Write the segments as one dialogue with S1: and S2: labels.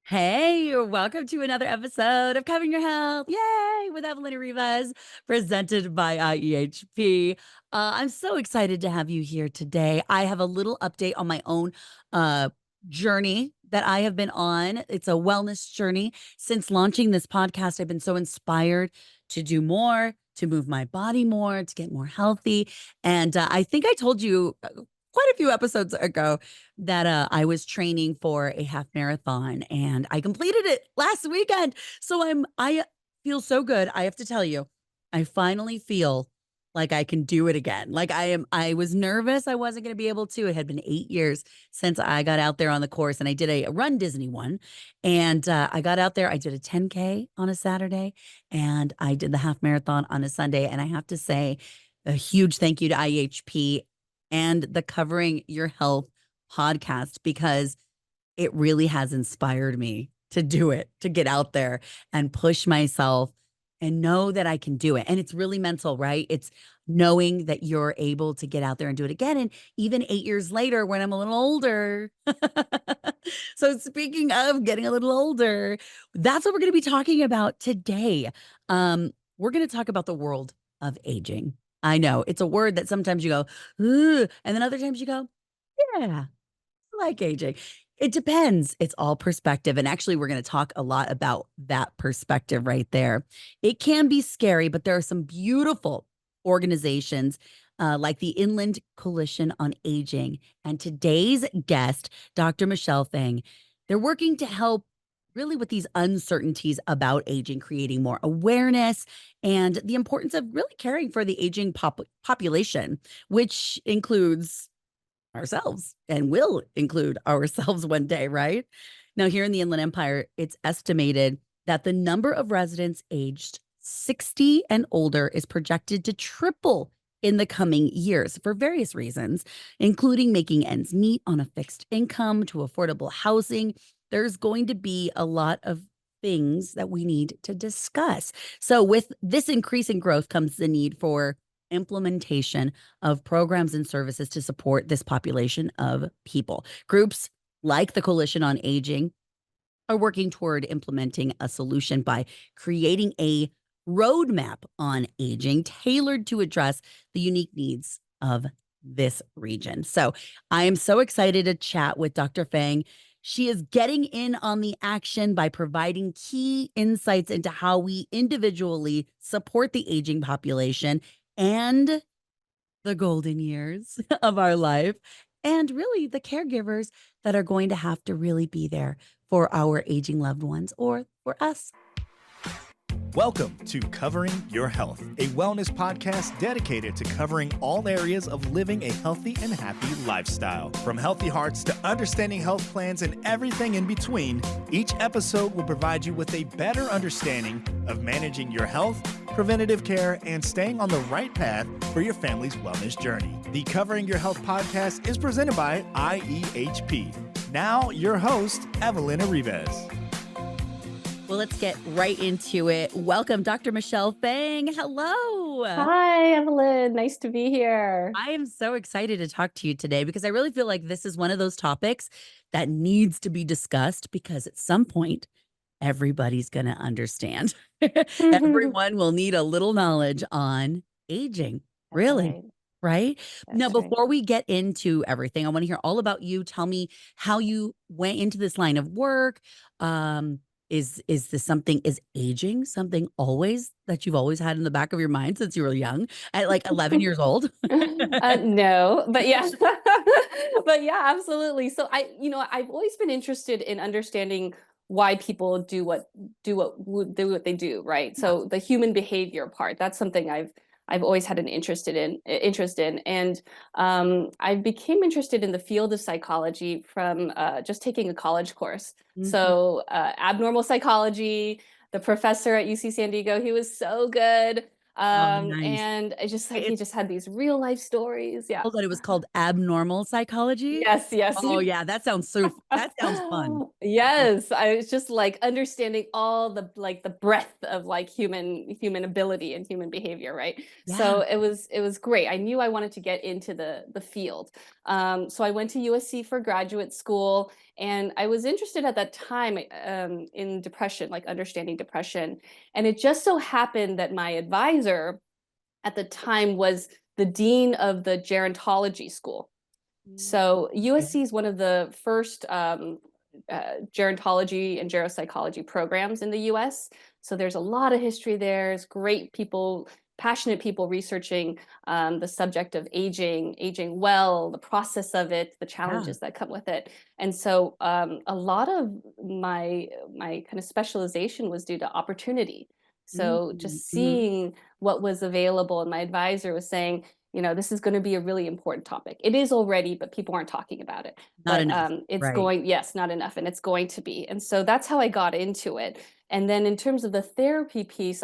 S1: Hey, welcome to another episode of Covering Your Health. Yay! With Evelyn Rivas, presented by IEHP. I'm so excited to have you here today. I have a little update on my own uh, journey that I have been on. It's a wellness journey. Since launching this podcast, I've been so inspired to do more, to move my body more, to get more healthy. And I think I told you quite a few episodes ago that I was training for a half marathon and I completed it last weekend. So I feel so good. I have to tell you, I finally feel like I can do it again. I was nervous I wasn't going to be able to. It had been 8 years since I got out there on the course and I did a Run Disney one. And I got out there, I did a 10K on a Saturday and I did the half marathon on a Sunday. And I have to say, a huge thank you to IHP and the Covering Your Health podcast because it really has inspired me to do it, to get out there and push myself and know that I can do it. And it's really mental, right? It's knowing that you're able to get out there and do it again. And even 8 years later, when I'm a little older. So, speaking of getting a little older, that's what we're going to be talking about today. We're going to talk about the world of aging. I know it's a word that sometimes you go, "Ugh," and then other times you go, yeah, I like aging. It depends. It's all perspective. And actually, we're going to talk a lot about that perspective right there. It can be scary, but there are some beautiful organizations like the Inland Coalition on Aging. And today's guest, Dr. Michelle Fang, they're working to help really with these uncertainties about aging, creating more awareness and the importance of really caring for the aging population, which includes ourselves and will include ourselves one day, right? Now, here in the Inland Empire, it's estimated that the number of residents aged 60 and older is projected to triple in the coming years for various reasons, including making ends meet on a fixed income to affordable housing. There's going to be a lot of things that we need to discuss. So, with this increasing growth comes the need for implementation of programs and services to support this population of people. Groups like the Coalition on Aging are working toward implementing a solution by creating a roadmap on aging tailored to address the unique needs of this region. So I am so excited to chat with Dr. Fang. She is getting in on the action by providing key insights into how we individually support the aging population and the golden years of our life, and really the caregivers that are going to have to really be there for our aging loved ones or for us.
S2: Welcome to Covering Your Health, a wellness podcast dedicated to covering all areas of living a healthy and happy lifestyle. From healthy hearts to understanding health plans and everything in between, each episode will provide you with a better understanding of managing your health, preventative care, and staying on the right path for your family's wellness journey. The Covering Your Health podcast is presented by IEHP. Now, your host, Evelyn Rivas.
S1: Well, let's get right into it. Welcome, Dr. Michelle Fang. Hello.
S3: Hi, Evelyn. Nice to be here.
S1: I am so excited to talk to you today because I really feel like this is one of those topics that needs to be discussed because at some point, everybody's going to understand. Everyone will need a little knowledge on aging, really. Right? Now, before we get into everything, I want to hear all about you. Tell me how you went into this line of work. Is this something, is aging something always that you've always had in the back of your mind since you were young at like 11 years old?
S3: No, but yeah, but yeah, absolutely. So I've always been interested in understanding why people do what they do, right? So the human behavior part, that's something I've always had an interest in, and I became interested in the field of psychology from just taking a college course.
S1: Mhm.
S3: So abnormal psychology, the professor at UC San Diego, he was so good.
S1: Oh, nice.
S3: And I just like, he
S1: It's
S3: just had these real life stories. Yeah.
S1: Oh, that it was called abnormal psychology?
S3: Yes, yes.
S1: Oh, yeah, that sounds fun. That sounds
S3: Yes, I was just like understanding all the like the breadth of like human ability and human behavior, right?
S1: Yeah.
S3: So it was great. I knew I wanted to get into the field. So I went to USC for graduate school, and I was interested at that time in depression, like understanding depression. And it just so happened that my advisor at the time was the dean of the gerontology school.
S1: Mm,
S3: So
S1: okay.
S3: USC is one of the first gerontology and geropsychology programs in the US. So there's a lot of history there. There's great people, passionate people researching the subject of aging, aging well, the process of it, the
S1: Yeah.
S3: challenges that come with it. And so a lot of my kind of specialization was due to opportunity.
S1: Mm,
S3: So just
S1: mhm.
S3: seeing what was available, and my advisor was saying, this is going to be a really important topic. It is already, but people aren't talking about it.
S1: Not
S3: But
S1: enough.
S3: it's
S1: Right.
S3: going, yes, not enough, and it's going to be. And so that's how I got into it. And then in terms of the therapy piece,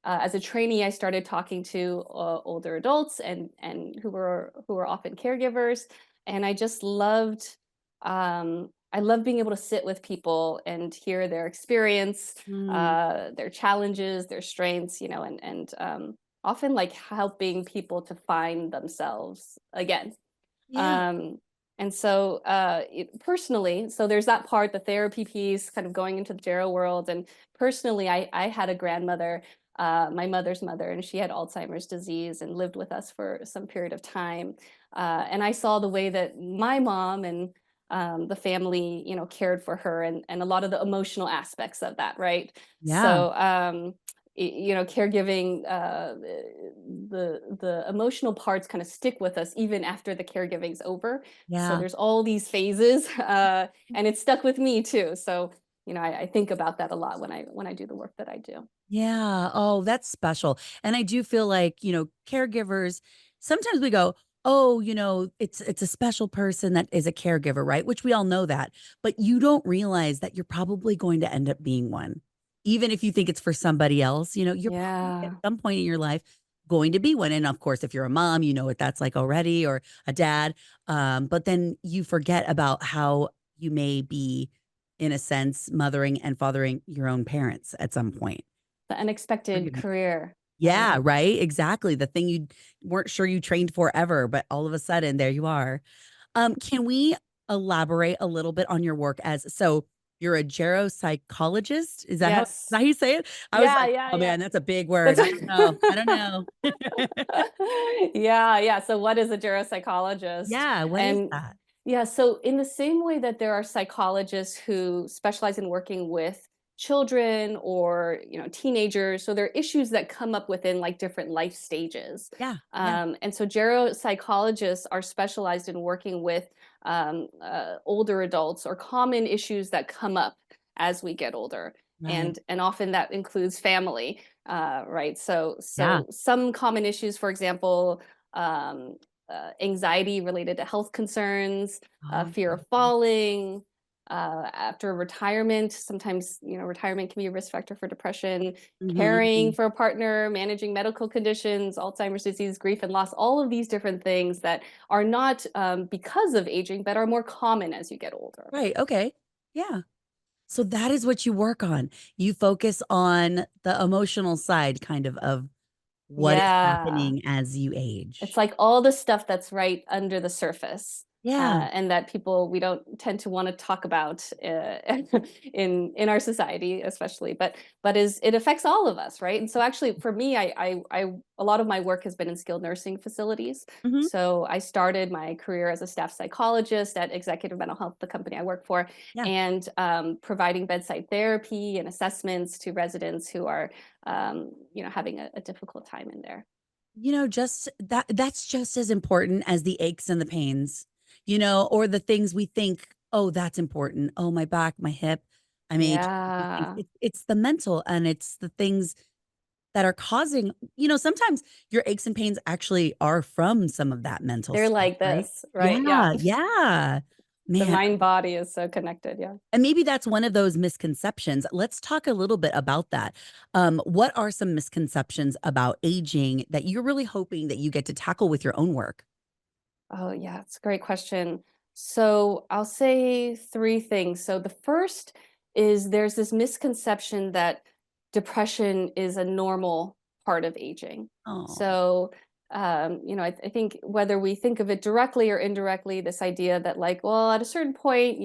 S3: as a trainee, I started talking to older adults and who were often caregivers, and I loved being able to sit with people and hear their experience,
S1: Mm,
S3: their challenges, their strengths, and often like helping people to find themselves again.
S1: yeah.
S3: Um, and so personally, so there's that part, the therapy piece, kind of going into the Gero world. And personally, I had a grandmother, my mother's mother, and she had Alzheimer's disease and lived with us for some period of time. And I saw the way that my mom and the family, cared for her, and a lot of the emotional aspects of that, right?
S1: Yeah.
S3: So caregiving, the emotional parts kind of stick with us even after the caregiving's over. So
S1: Yeah.
S3: there's all these phases, and it stuck with me too. So I think about that a lot when I do the work that I do.
S1: Yeah. Oh, that's special. And I do feel like, caregivers, sometimes we go, "Oh, it's a special person that is a caregiver," right? Which we all know that. But you don't realize that you're probably going to end up being one. Even if you think it's for somebody else, you're probably at
S3: Yeah.
S1: some point in your life going to be one. And of course, if you're a mom, you know what that's like already, or a dad. But then you forget about how you may be, in a sense, mothering and fathering your own parents at some point.
S3: The unexpected
S1: Caregiving.
S3: career, right?
S1: Yeah, right, exactly, the thing you weren't sure you trained for ever, but all of a sudden, there you are. Can we elaborate a little bit on your work you're a geropsychologist? Is that how
S3: Yes.
S1: you say it? I was
S3: Yeah,
S1: like,
S3: yeah,
S1: "Oh,
S3: yeah.
S1: man, that's a big word.
S3: That's
S1: I don't know. I don't know."
S3: yeah, yeah. So what is a geropsychologist?
S1: Yeah, what is
S3: And
S1: that?
S3: yeah, so in the same way that there are psychologists who specialize in working with children or teenagers, so there are issues that come up within like different life stages.
S1: Yeah, yeah,
S3: And so geropsychologists are specialized in working with older adults or common issues that come up as we get older,
S1: right.
S3: and often that includes family, right? So
S1: Yeah.
S3: some common issues, for example, um, anxiety related to health concerns,
S1: Oh,
S3: fear
S1: yeah.
S3: of falling. After retirement, sometimes retirement can be a risk factor for depression.
S1: Mhm,
S3: Caring
S1: mhm.
S3: for a partner, managing medical conditions, Alzheimer's disease, grief and loss, all of these different things that are not because of aging, but are more common as you get older.
S1: Right, okay. Yeah. So that is what you work on. You focus on the emotional side of what is
S3: Yeah.
S1: happening as you
S3: It's
S1: age.
S3: like all the stuff that's right under the surface,
S1: Yeah.
S3: and that we don't tend to want to talk about in our society, especially. But it affects all of us, right? And so, actually, for me, a lot of my work has been in skilled nursing facilities.
S1: Mhm.
S3: So I started my career as a staff psychologist at Executive Mental Health, the company I work for,
S1: Yeah.
S3: and providing bedside therapy and assessments to residents who are, having a difficult time in there.
S1: Just that's just as important as the aches and the pains, or the things we think, "Oh, that's important. Oh, my back, my hip, I'm aging." These things.
S3: Yeah.
S1: It's the mental and it's the things that are causing, sometimes your aches and pains actually are from some of that mental
S3: They're
S1: stuff,
S3: like
S1: right?
S3: this, right? Yeah.
S1: Yeah, yeah.
S3: The
S1: Man,
S3: mind body is so connected. Yeah.
S1: and maybe that's one of those misconceptions. Let's talk a little bit about that. What are some misconceptions about aging that you're really hoping that you get to tackle with your own work?
S3: Oh, yeah, it's a great question. So I'll say three things. So the first is there's this misconception that depression is a normal part of aging.
S1: Oh,
S3: So, I think whether we think of it directly or indirectly, this idea that like, well, at a certain point,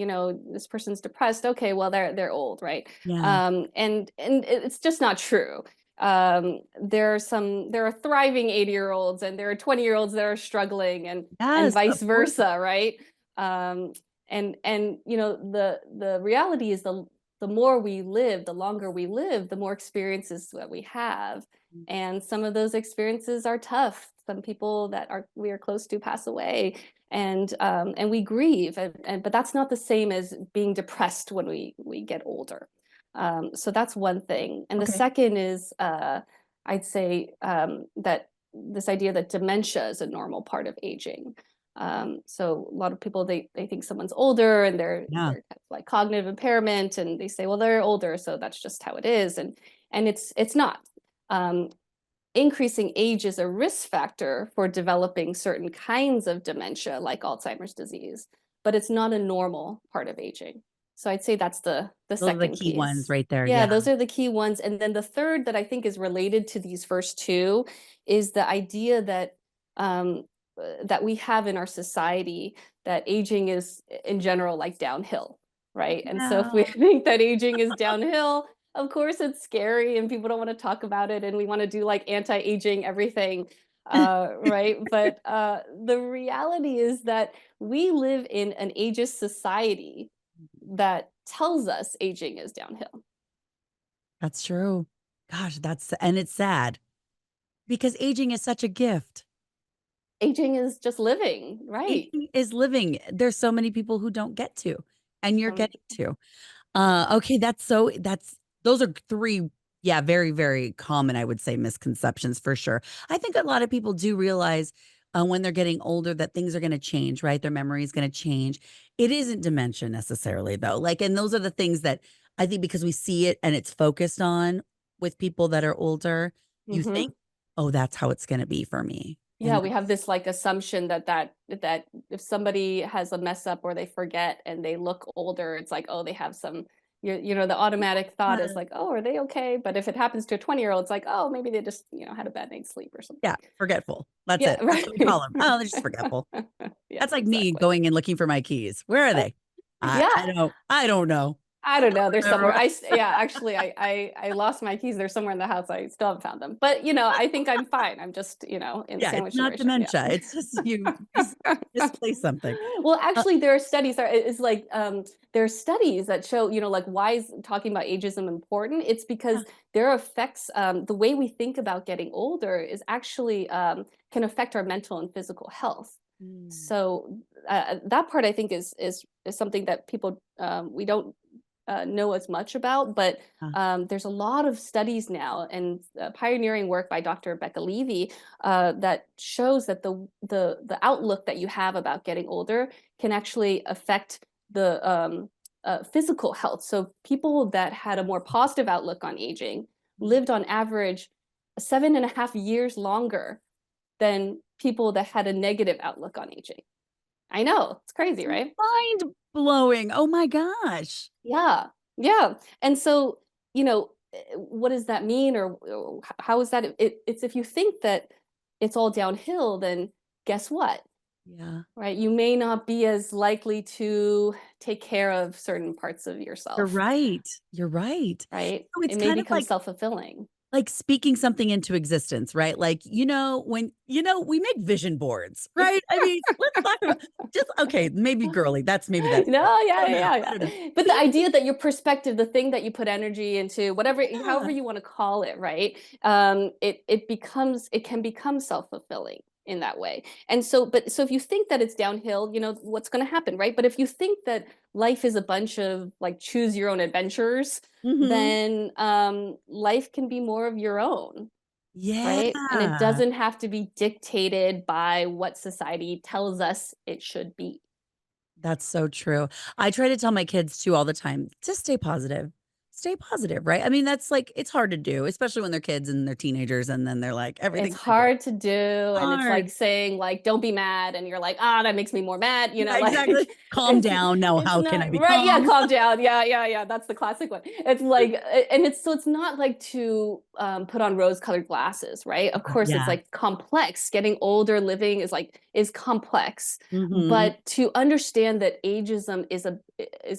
S3: this person's depressed. Okay, well, they're old, right?
S1: yeah.
S3: And it's just not true. There are thriving 80-year-olds and there are 20-year-olds that are struggling, and
S1: Yes,
S3: vice
S1: of course.
S3: versa, right? um and the reality is the more we live, the longer we live, the more experiences that we have, and some of those experiences are tough. Some people that are we are close to pass away, and we grieve, and but that's not the same as being depressed when we get older. So that's one thing. And the
S1: Okay.
S3: second is, I'd say, that this idea that dementia is a normal part of aging. So a lot of people, they think someone's older and
S1: Yeah.
S3: they're kind of like cognitive impairment, and they say, well, they're older, so that's just how it is, and it's not. Um, Increasing age is a risk factor for developing certain kinds of dementia, like Alzheimer's disease, but it's not a normal part of aging. So I'd say that's the
S1: Those are the
S3: second
S1: key ones
S3: piece.
S1: right there.
S3: Yeah,
S1: Yeah.
S3: those are the key ones. And then the third that I think is related to these first two is the idea that we have in our society that aging is in general like downhill, right? And so if we
S1: Yeah.
S3: think that aging is downhill, of course it's scary and people don't want to talk about it and we want to do like anti-aging everything, right? But the reality is that we live in an ageist society that tells us aging is downhill.
S1: That's true. Gosh, and it's sad because aging is such a gift.
S3: Aging is just living, right?
S1: Aging is living. There's so many people who don't get to, and you're
S3: So many
S1: getting
S3: people.
S1: to.
S3: Yeah.
S1: Okay, that's those are three, yeah, very, very common, I would say, misconceptions for sure. I think a lot of people do realize when they're getting older that things are going to change, right? Their memory is going to change. It isn't dementia necessarily, though. Like, and those are the things that I think because we see it and it's focused on with people that are older, you think,
S3: Hmm.
S1: oh, that's how it's going to be for me.
S3: Yeah,
S1: And
S3: we have this like assumption that if somebody has a mess up or they forget and they look older, it's like, oh, they have some, the automatic thought is
S1: yeah,
S3: like, oh, are they okay? But if it happens to a 20-year-old, it's like, oh, maybe they just, had a bad night's sleep or something.
S1: yeah, forgetful. That's
S3: Yeah,
S1: it. That's what we
S3: right.
S1: call them. Oh, they're just forgetful.
S3: Yeah,
S1: That's like me
S3: exactly.
S1: going and looking for my keys. Where are they? I
S3: Yeah,
S1: don't know.
S3: I don't know. They're somewhere.
S1: Remember.
S3: Yeah, actually, I lost my keys. They're somewhere in the house. I still haven't found them. But I think I'm fine. I'm just in the
S1: Yeah, it's
S3: sandwich
S1: not
S3: generation. Yeah.
S1: dementia. It's just you misplaced something.
S3: Well,
S1: Uh,
S3: actually, there are studies. It's like there are studies that show, like why is talking about ageism important? It's
S1: yeah.
S3: because there are effects. The way we think about getting older is actually can affect our mental and physical health.
S1: Mm,
S3: So that part I think is something that people we don't know as much about, but
S1: uh,
S3: there's a lot of studies now and pioneering work by Dr. Becca Levy that shows that the outlook that you have about getting older can actually affect the physical health. So people that had a more positive outlook on aging
S1: mm.
S3: lived on average 7.5 years longer than people that had a negative outlook on aging. I know, it's crazy, right?
S1: Mind blowing. Oh my gosh.
S3: Yeah, yeah. And so, what does that mean, or how is that? It's if you think that it's all downhill, then guess what?
S1: Yeah.
S3: Right? You may not be as likely to take care of certain parts of
S1: You're
S3: yourself,
S1: right. You're right.
S3: right?
S1: So it's
S3: It may
S1: kind of
S3: become self-fulfilling.
S1: like speaking something into existence, right? Like, when, we make vision boards, right? I mean, let's talk about just okay, maybe girly. Maybe that's girly.
S3: No,
S1: I
S3: yeah,
S1: don't know.
S3: yeah,
S1: I don't know.
S3: yeah. But the idea that your perspective, the thing that you put energy into, whatever, however
S1: Yeah.
S3: you want to call it, right? It can become self-fulfilling in that way. And so, but so if you think that it's downhill, what's going to happen, right? But if you think that life is a bunch of like choose your own adventures,
S1: Mhm.
S3: then life can be more of your own,
S1: Yeah.
S3: right? And it doesn't have to be dictated by what society tells us it should be.
S1: That's so true. I try to tell my kids too all the time, just stay positive. Stay positive, right? I mean, that's like it's hard to do, especially when they're kids and they're teenagers and then they're like
S3: It's
S1: everything's gonna be
S3: hard to do, and it's like
S1: hard.
S3: saying like don't be mad, and you're like, ah, that makes me more mad,
S1: Yeah, exactly.
S3: like
S1: Calm
S3: it's
S1: down. Now,
S3: it's
S1: how can I
S3: not
S1: be
S3: right. Yeah,
S1: calm?
S3: calm down. Yeah, that's the classic one. It's like, and it's so it's not like to put on rose-colored glasses, right? Of course it's
S1: Yeah.
S3: like complex. Getting older, living is complex,
S1: Hmm.
S3: but to understand that ageism is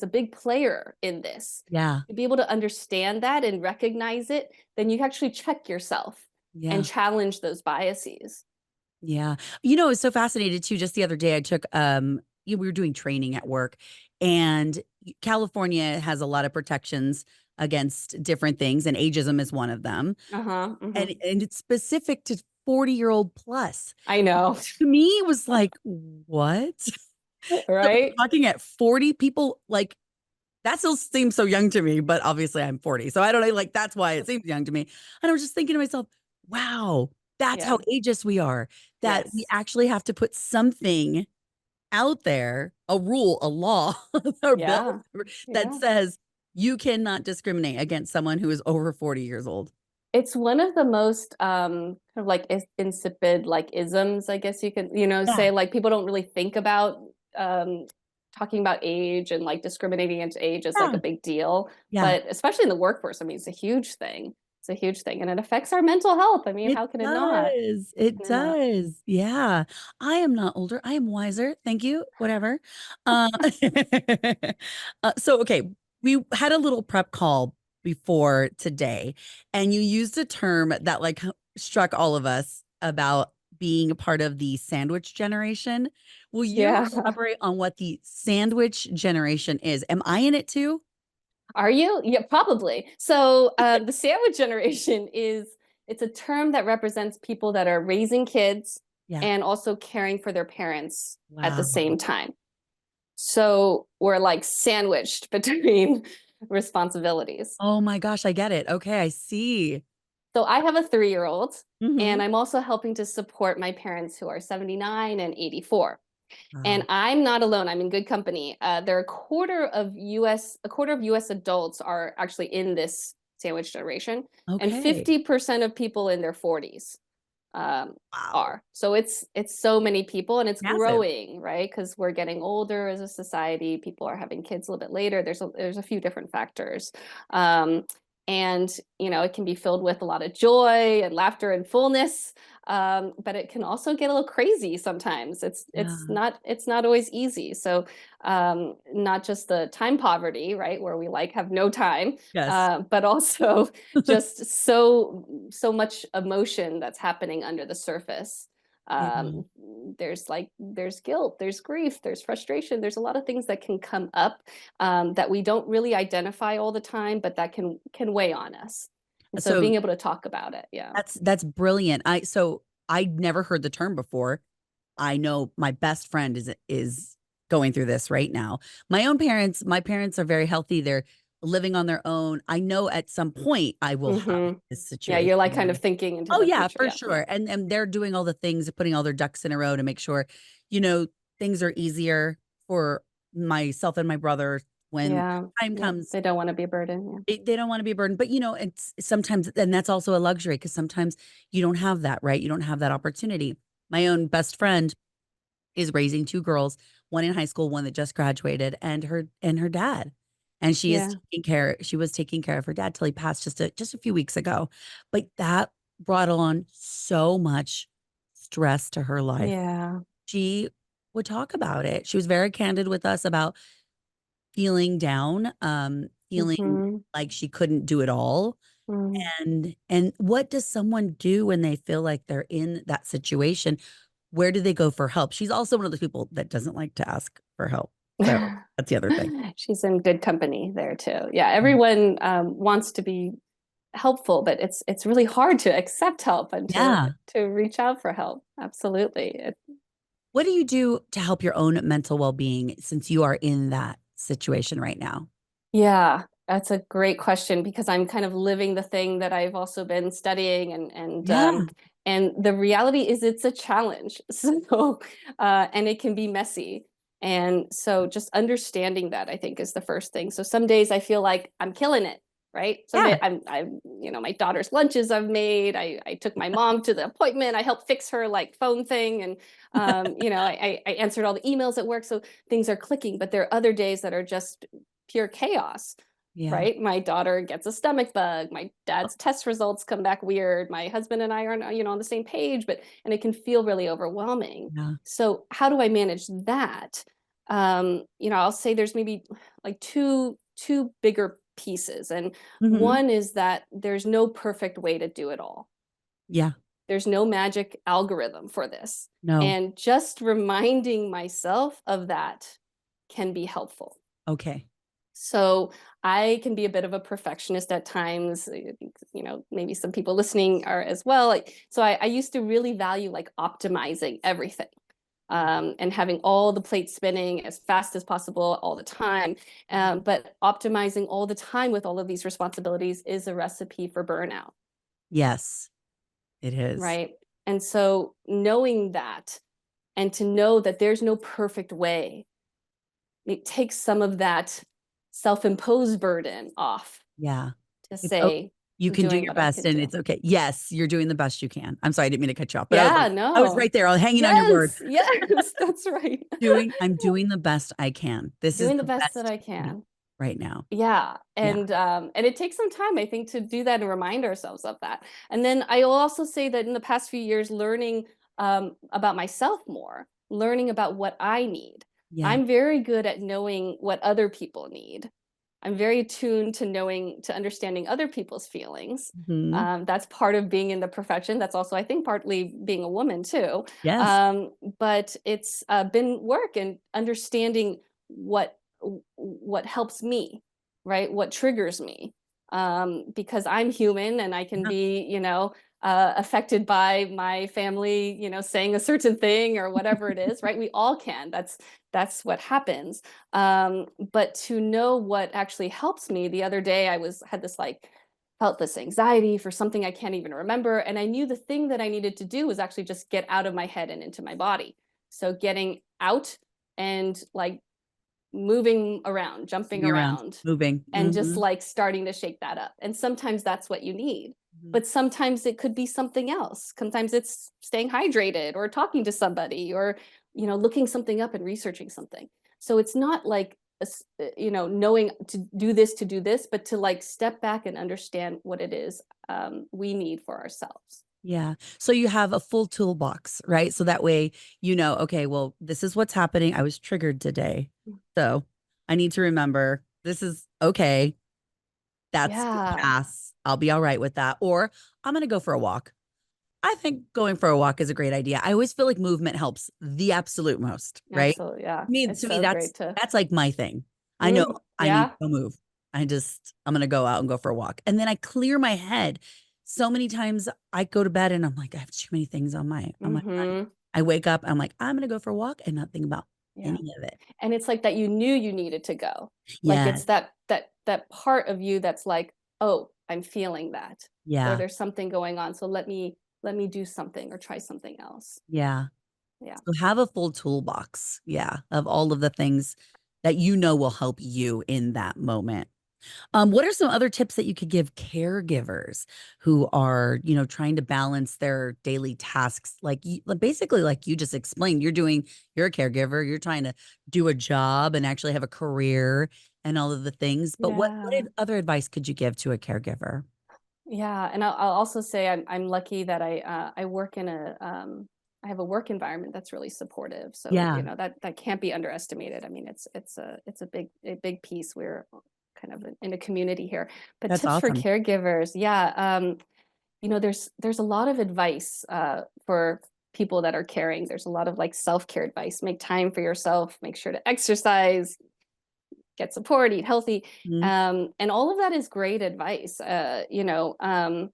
S3: a big player in this,
S1: Yeah.
S3: to be able to understand that and recognize it, then you actually check yourself and
S1: Yeah.
S3: challenge those biases.
S1: Yeah. I was so fascinated too. Just the other day, I took we were doing training at work, and California has a lot of protections against different things, and ageism is one of them.
S3: Uh-huh.
S1: And it's specific to 40-year-old plus.
S3: I know.
S1: To me, it was like, what? So
S3: Right?
S1: talking at 40 people, like that still seems so young to me, but obviously I'm 40. So I don't know, like that's why it seems young to me. And I was just thinking to myself, wow, that's how
S3: Yeah.
S1: ageist we are, that we
S3: Yes.
S1: actually have to put something out there, a rule, a law, or bill
S3: Yeah.
S1: that
S3: Yeah.
S1: says you cannot discriminate against someone who is over 40 years old.
S3: It's one of the most kind of like insipid like isms, I guess you could,
S1: Yeah.
S3: say, like people don't really think about um talking about age and like discriminating against age as like
S1: Yeah.
S3: a big deal.
S1: Yeah.
S3: But especially in the workforce, I mean, it's a huge thing. It's a huge thing. And it affects our mental health. I mean,
S1: It
S3: how can it not?
S1: does.
S3: How
S1: It
S3: can it not?
S1: does. Yeah. I am not older. I am wiser. Thank you. Whatever. Uh, so, okay, we had a little prep call before today, and you used a term that like struck all of us about being a part of the sandwich generation. Will you
S3: Yeah.
S1: elaborate on what the sandwich generation is? Am I in it too?
S3: Are you? Yeah, probably. So the sandwich generation it's a term that represents people that are raising kids
S1: Yeah.
S3: and also caring for their parents at the
S1: Wow.
S3: same time. So we're like sandwiched between responsibilities.
S1: Oh my gosh, I get it. Okay, I see.
S3: So I have a 3-year-old, and
S1: Hmm.
S3: I'm also helping to support my parents who are 79 and 84. And
S1: Wow.
S3: I'm not alone. I'm in good company. There are a quarter of US adults are actually in this sandwich generation, and
S1: Okay.
S3: 50% of people in their 40s um,
S1: Wow.
S3: are. So it's so many people, and it's
S1: Massive.
S3: growing, right? Because we're getting older as a society. People are having kids a little bit later. There's a few different factors. Um, and it can be filled with a lot of joy and laughter and fullness, but it can also get a little crazy sometimes.
S1: Yeah.
S3: It's not always easy. So not just the time poverty, right, where we like have no time,
S1: Yes.
S3: but also just so much emotion that's happening under the surface.
S1: Yeah.
S3: um there's guilt, there's grief, there's frustration, there's a lot of things that can come up, that we don't really identify all the time, but that can weigh on us, and so
S1: So
S3: being able to talk about it. Yeah.
S1: that's brilliant. I never heard the term before. I know my best friend is going through this right now. My parents are very healthy. They're living on their own. I know at some point I will have this
S3: Yeah,
S1: situation
S3: you're like kind
S1: where
S3: of thinking into
S1: oh
S3: the
S1: yeah,
S3: future.
S1: for
S3: Yeah, yeah,
S1: sure. And they're doing all the things, putting all their ducks in a row to make sure, you know, things are easier for myself and my brother when
S3: yeah,
S1: time
S3: yeah.
S1: comes.
S3: They don't want to be a burden. Yeah.
S1: They don't want to be a burden, but it's sometimes, and that's also a luxury because sometimes you don't have that, right? You don't have that opportunity. My own best friend is raising two girls, one in high school, one that just graduated, and her dad. And
S3: Yeah.
S1: she was taking care of her dad till he passed just a few weeks ago. But that brought on so much stress to her life.
S3: Yeah.
S1: She would talk about it. She was very candid with us about feeling down, feeling
S3: Hmm.
S1: like she couldn't do it all.
S3: Mm.
S1: And what does someone do when they feel like they're in that situation? Where do they go for help? She's also one of those people that doesn't like to ask for help. So that's the other thing.
S3: She's in good company there too. Yeah,
S1: Mm.
S3: everyone wants to be helpful, but it's really hard to accept help and
S1: Yeah.
S3: to reach out for help. Absolutely.
S1: What do you do to help your own mental well-being since you are in that situation right now?
S3: Yeah, that's a great question because I'm kind of living the thing that I've also been studying,
S1: Yeah.
S3: and the reality is it's a challenge. So and it can be messy. And so just understanding that, I think, is the first thing. So some days I feel like I'm killing it, right?
S1: Yeah.
S3: Someday my daughter's lunches I've made. I took my mom to the appointment. I helped fix her like phone thing. And, I answered all the emails at work. So things are clicking, but there are other days that are just pure chaos.
S1: Yeah.
S3: Right. My daughter gets a stomach bug. My dad's test results come back weird. My husband and I aren't, on the same page, and it can feel really overwhelming.
S1: Yeah.
S3: So how do I manage that? I'll say there's maybe like two bigger pieces. And
S1: Mhm.
S3: one is that there's no perfect way to do it all.
S1: Yeah.
S3: There's no magic algorithm for this.
S1: No.
S3: And just reminding myself of that can be helpful.
S1: Okay.
S3: So I can be a bit of a perfectionist at times. Maybe some people listening are as well. So I used to really value like optimizing everything, and having all the plates spinning as fast as possible all the time. But optimizing all the time with all of these responsibilities is a recipe for burnout,
S1: Yes, it is.
S3: right? And so knowing that, and to know that there's no perfect way, it takes some of that self-imposed burden off
S1: Yeah.
S3: to
S1: It's o
S3: say,
S1: You
S3: I'm
S1: can do
S3: doing
S1: your
S3: what I
S1: best
S3: can
S1: and
S3: do.
S1: it's okay. Yes, you're doing the best you can. I'm sorry, I didn't mean to cut you off, but I was
S3: Yeah,
S1: like I was
S3: no.
S1: right there, I was hanging on your word.
S3: Yes, yes, that's right.
S1: I'm doing the best I can. This is
S3: Doing the
S1: the
S3: best that
S1: best
S3: I
S1: I can
S3: can.
S1: right now.
S3: Yeah,
S1: Yeah.
S3: and it takes some time, I think, to do that and remind ourselves of that. And then I will also say that in the past few years, learning about myself more, learning about what I need.
S1: Yeah.
S3: I'm very good at knowing what other people need. I'm very attuned to understanding other people's feelings.
S1: Mhm.
S3: That's part of being in the profession. That's also, I think, partly being a woman too.
S1: Yes.
S3: But it's been work and understanding what helps me, right? What triggers me, because I'm human and I can
S1: Yeah.
S3: be, affected by my family, saying a certain thing or whatever it is, right? We all can. That's what happens. But to know what actually helps me, the other day had this like felt this anxiety for something I can't even remember. And I knew the thing that I needed to do was actually just get out of my head and into my body. So getting out and like moving around, jumping
S1: Moving around, moving.
S3: and just
S1: Mhm.
S3: like starting to shake that up. And sometimes that's what you need.
S1: Mhm.
S3: But sometimes it could be something else. Sometimes it's staying hydrated or talking to somebody or, looking something up and researching something. So it's not like, knowing to do this, but to like step back and understand what it is we need for ourselves.
S1: Yeah. So you have a full toolbox, right? So that way, okay, well, this is what's happening. I was triggered today. So I need to remember this is okay. That's gonna
S3: Yeah,
S1: pass. I'll be all right with that. Or I'm going to go for a walk. I think going for a walk is a great idea. I always feel like movement helps the absolute most, right?
S3: absolutely. Yeah. It's
S1: To me,
S3: so great to,
S1: that's like my thing. I know I need
S3: yeah.
S1: to go move. I'm gonna go out and go for a walk. And then I clear my head. So many times I go to bed and I'm like, I have too many things on my mind.
S3: Hmm.
S1: I wake up, I'm like, I'm gonna go for a walk and not think about
S3: Yeah.
S1: any of it.
S3: And it's like that you knew you needed to go. Like
S1: Yeah.
S3: it's that part of you that's like, "Oh, I'm feeling that." Or
S1: Yeah.
S3: there's something going on, so let me do something or try something else.
S1: Yeah.
S3: Yeah.
S1: So have a full toolbox, yeah, of all of the things that will help you in that moment. What are some other tips that you could give caregivers who are, trying to balance their daily tasks? Basically, like you just explained, you're a caregiver, you're trying to do a job and actually have a career and all of the things. But
S3: Yeah.
S1: other advice could you give to a caregiver?
S3: Yeah, and I'll also say I'm lucky that I work in I have a work environment that's really supportive. So
S1: Yeah,
S3: that can't be underestimated. I mean, it's a big piece. We're kind of in a community here. But
S1: that's
S3: tips for
S1: awesome.
S3: caregivers, yeah, there's a lot of advice for people that are caring. There's a lot of like self-care advice. Make time for yourself. Make sure to exercise, get support, eat healthy,
S1: Mhm.
S3: and all of that is great advice. And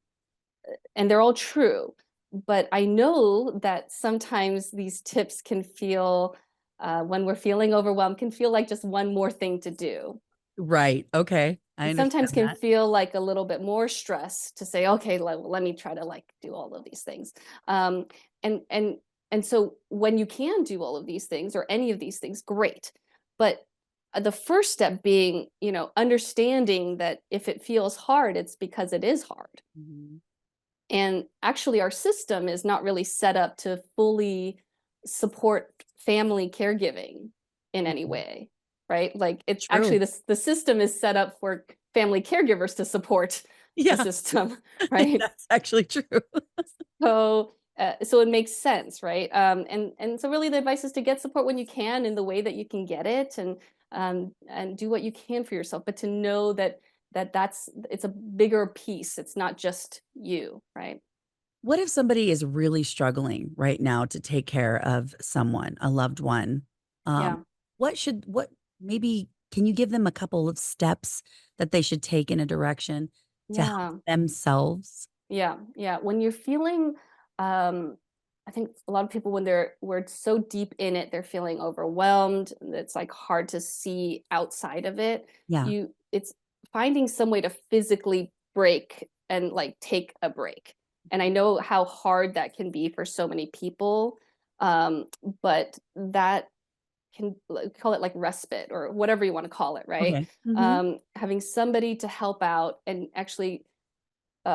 S3: they're all true. But I know that sometimes these tips can feel, when we're feeling overwhelmed, can feel like just one more thing to do.
S1: Right. Okay. I
S3: And sometimes
S1: understand
S3: can
S1: that.
S3: feel like a little bit more stress to say, okay, let me try to like do all of these things. And And so when you can do all of these things or any of these things, great. But the first step being, understanding that if it feels hard, it's because it is hard.
S1: Mhm.
S3: And actually, our system is not really set up to fully support family caregiving in any
S1: Mhm.
S3: way, right? Like it's actually
S1: True.
S3: the system is set up for family caregivers to support the
S1: Yeah,
S3: system, right?
S1: that's actually true.
S3: So it makes sense, right? And so really the advice is to get support when you can in the way that you can get it, and do what you can for yourself, but to know that it's a bigger piece. It's not just you, right?
S1: What if somebody is really struggling right now to take care of someone, a loved one? Um,
S3: Yeah.
S1: what maybe can you give them a couple of steps that they should take in a direction to help
S3: Yeah.
S1: themselves?
S3: Yeah, yeah. When you're feeling, um, I think a lot of people when we're so deep in it, they're feeling overwhelmed. And it's like hard to see outside of it.
S1: Yeah.
S3: It's finding some way to physically break and like take a break. And I know how hard that can be for so many people, um, but that can call it like respite or whatever you want to call it, right?
S1: Okay. Mhm.
S3: Having somebody to help out and actually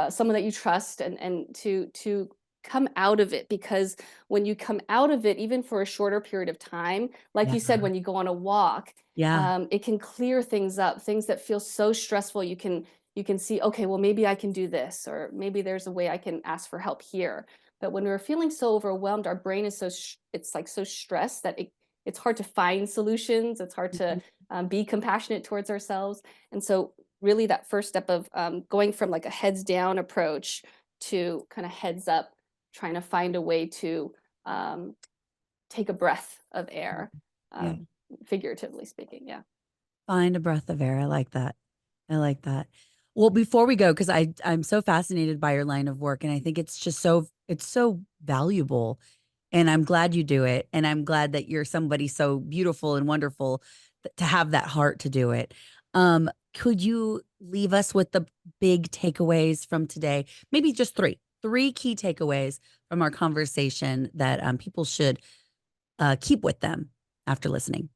S3: someone that you trust, and to come out of it, because when you come out of it even for a shorter period of time, like
S1: Yeah.
S3: you said, when you go on a walk,
S1: Yeah.
S3: it can clear things up, things that feel so stressful. You can see, okay, well, maybe I can do this, or maybe there's a way I can ask for help here. But when we're feeling so overwhelmed, our brain is it's like so stressed that it's hard to find solutions. It's hard to
S1: Mhm.
S3: be compassionate towards ourselves. And so really that first step of going from like a heads down approach to kind of heads up, trying to find a way to um, take a breath of air,
S1: Yeah.
S3: um, figuratively speaking. Yeah.
S1: Find a breath of air. I like that. I like that. Well, before we go, because I'm so fascinated by your line of work, and I think it's so valuable. And I'm glad you do it. And I'm glad that you're somebody so beautiful and wonderful to have that heart to do it. Could you leave us with the big takeaways from today? Maybe just three key takeaways from our conversation that people should keep with them after listening.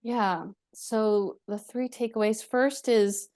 S3: Yeah. So the three takeaways first is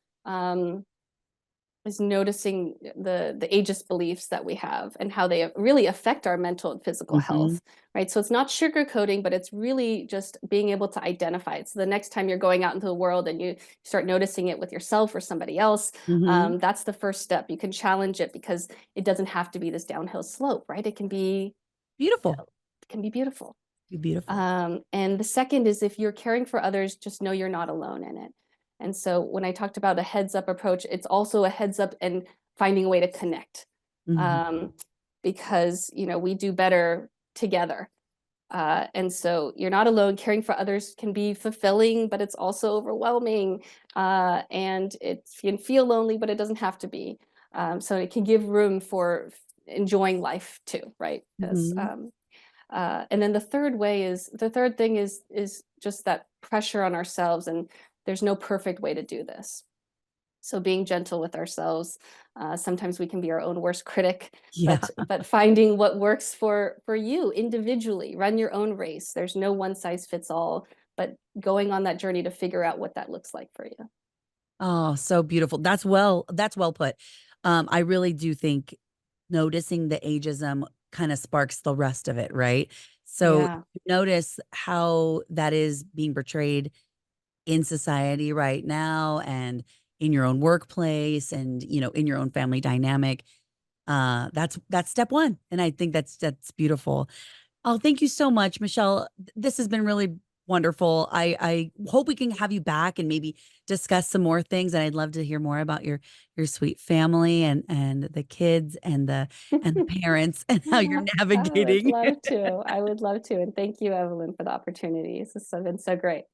S3: noticing the ageist beliefs that we have and how they really affect our mental and physical
S1: Hmm.
S3: health, right? So it's not sugarcoating, but it's really just being able to identify it. So the next time you're going out into the world and you start noticing it with yourself or somebody else,
S1: Hmm.
S3: that's the first step. You can challenge it because it doesn't have to be this downhill slope, right?
S1: Beautiful.
S3: It can be beautiful.
S1: Beautiful.
S3: And the second is, if you're caring for others, just know you're not alone in it. And so when I talked about a heads up approach, it's also a heads up and finding a way to connect,
S1: Hmm.
S3: um, because we do better together. And so you're not alone. Caring for others can be fulfilling, but it's also overwhelming, and it can feel lonely, but it doesn't have to be. So it can give room for enjoying life too, right? Because
S1: Hmm.
S3: and then the third thing is just that pressure on ourselves, and there's no perfect way to do this. So being gentle with ourselves, sometimes we can be our own worst critic,
S1: Yeah.
S3: but finding what works for you individually. Run your own race. There's no one size fits all, but going on that journey to figure out what that looks like for you.
S1: Oh, so beautiful. That's well put. I really do think noticing the ageism kind of sparks the rest of it, right? So
S3: Yeah,
S1: notice how that is being portrayed in society right now and in your own workplace and in your own family dynamic. That's step one. And I think that's beautiful. Oh, thank you so much, Michelle. This has been really wonderful. I hope we can have you back and maybe discuss some more things. And I'd love to hear more about your sweet family and the kids and the parents and how you're
S3: I would
S1: navigating.
S3: love to. I would love to. And thank you, Evelyn, for the opportunity. This has been so great.